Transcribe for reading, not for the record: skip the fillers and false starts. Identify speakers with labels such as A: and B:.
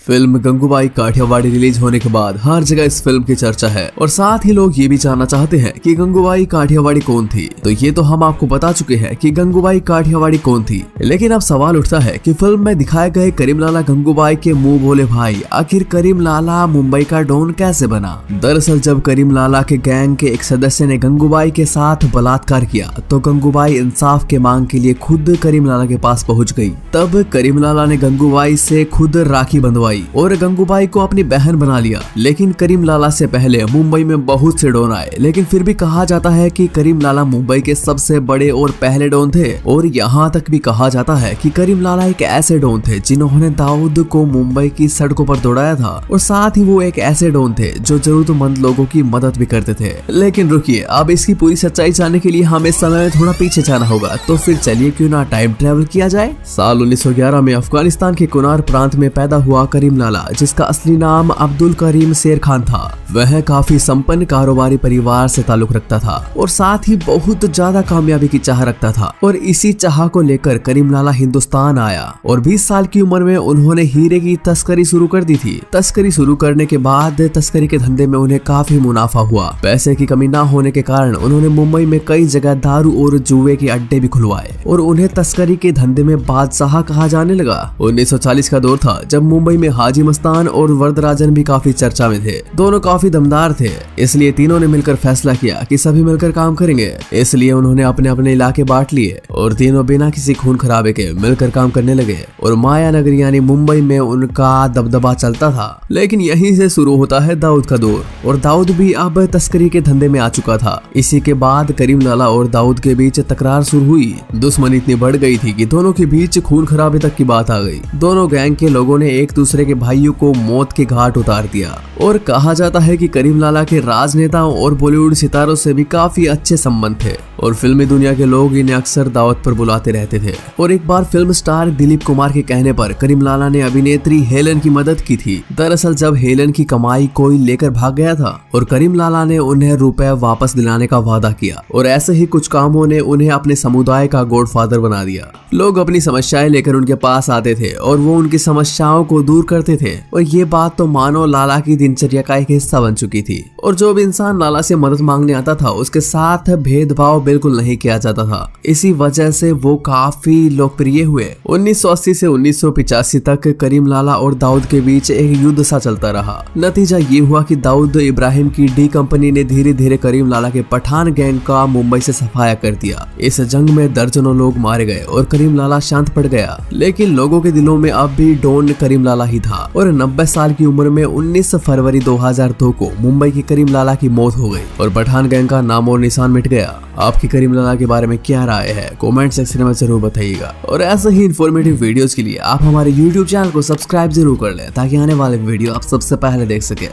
A: Film Gangubai Kathiawadi release होने के बाद हर जगह इस फिल्म की चर्चा है और साथ ही लोग ये भी जानना चाहते हैं कि गंगूबाई काठियावाड़ी कौन थी। तो ये तो हम आपको बता चुके हैं कि गंगूबाई काठियावाड़ी कौन थी, लेकिन अब सवाल उठता है कि फिल्म में दिखाए गए करीमलाला गंगूबाई के मुंह बोले भाई आखिर करीमलाला मुंबई का डॉन कैसे बना। दरअसल जब करीमलाला के गैंग के एक सदस्य ने गंगूबाई के साथ बलात्कार किया तो गंगूबाई इंसाफ के मांग के लिए खुद करीमलाला के पास पहुँच गयी। तब करीमलाला ने गंगूबाई से खुद राखी बंधवाई और गंगूबाई को अपनी बहन बना लिया। लेकिन करीमलाला से पहले मुंबई में बहुत से डॉन आए, लेकिन फिर भी कहा जाता है कि करीमलाला मुंबई के सबसे बड़े और पहले डॉन थे। और यहाँ तक भी कहा जाता है कि करीमलाला एक ऐसे डॉन थे जिन्होंने दाऊद को मुंबई की सड़कों पर दौड़ाया था और साथ ही वो एक ऐसे डॉन थे जो जरूरतमंद लोगों की मदद भी करते थे। लेकिन रुकिए, अब इसकी पूरी सच्चाई जानने के लिए हमें समय में थोड़ा पीछे जाना होगा, तो फिर चलिए क्यों ना टाइम ट्रेवल किया जाए। साल 1911 में अफगानिस्तान के कुनार प्रांत में पैदा हुआ करीमलाला, जिसका असली नाम अब्दुल करीम शेर खान था, वह काफी संपन्न कारोबारी परिवार से ताल्लुक रखता था और साथ ही बहुत ज्यादा कामयाबी की चाह रखता था। और इसी चाह को लेकर करीमलाला हिंदुस्तान आया और 20 साल की उम्र में उन्होंने हीरे की तस्करी शुरू कर दी थी। तस्करी शुरू करने के बाद तस्करी के धंधे में उन्हें काफी मुनाफा हुआ। पैसे की कमी न होने के कारण उन्होंने मुंबई में कई जगह दारू और जुए के अड्डे भी खुलवाए और उन्हें तस्करी के धंधे में बादशाह कहा जाने लगा। 1940 का दौर था जब मुंबई में हाजी मस्तान और वरदराजन भी काफी चर्चा में थे। दोनों काफी दमदार थे, इसलिए तीनों ने मिलकर फैसला किया कि सभी मिलकर काम करेंगे। इसलिए उन्होंने अपने अपने इलाके बांट लिए और तीनों बिना किसी खून खराबे के मिलकर काम करने लगे और माया नगरी यानी मुंबई में उनका दबदबा चलता था। लेकिन यहीं से शुरू होता है दाऊद का दौर और दाऊद भी अब तस्करी के धंधे में आ चुका था। इसी के बाद करीमलाला और दाऊद के बीच तकरार शुरू हुई। दुश्मनी इतनी बढ़ गई थी कि दोनों के बीच खून खराबे तक की बात आ गई। दोनों गैंग के लोगों ने एक दूसरे के भाइयों को मौत के घाट उतार दिया और कहा जाता है कि करीमलाला के राजनेताओं और बॉलीवुड सितारों से भी काफी अच्छे संबंध थे और फिल्मी दुनिया के लोग इन्हें अक्सर दावत पर बुलाते रहते थे। और एक बार फिल्म स्टार दिलीप कुमार के कहने पर करीमलाला ने अभिनेत्री हेलन की मदद की थी। दरअसल जब हेलन की कमाई कोई लेकर भाग गया था और करीमलाला ने उन्हें रुपए वापस दिलाने का वादा किया और ऐसे ही कुछ कामों ने उन्हें अपने समुदाय का गॉडफादर बना दिया। लोग अपनी समस्याएं लेकर उनके पास आते थे और वो उनकी समस्याओं को दूर करते थे और ये बात तो मानो लाला की दिनचर्या का एक हिस्सा बन चुकी थी। और जो भी इंसान लाला से मदद मांगने आता था उसके साथ भेदभाव बिल्कुल नहीं किया जाता था। इसी वजह से वो काफी लोकप्रिय हुए। 1980 से 1985 तक करीमलाला और दाऊद के बीच एक युद्ध सा चलता रहा। नतीजा ये हुआ कि दाऊद इब्राहिम की डी कंपनी ने धीरे धीरे करीमलाला के पठान गैंग का मुंबई से सफाया कर दिया। इस जंग में दर्जनों लोग मारे गए और करीमलाला शांत पड़ गया, लेकिन लोगों के दिलों में अब भी डॉन करीमलाला ही था। और 90 साल की उम्र में 19 फरवरी 2002 को मुंबई की करीमलाला की मौत हो गई और पठान गैंग का नाम और निशान मिट गया। आपकी करीमलाला के बारे में क्या राय है, कमेंट सेक्शन में जरूर बताइएगा। और ऐसे ही इन्फॉर्मेटिव वीडियोस के लिए आप हमारे YouTube चैनल को सब्सक्राइब जरूर कर लें ताकि आने वाले वीडियो आप सबसे पहले देख सके।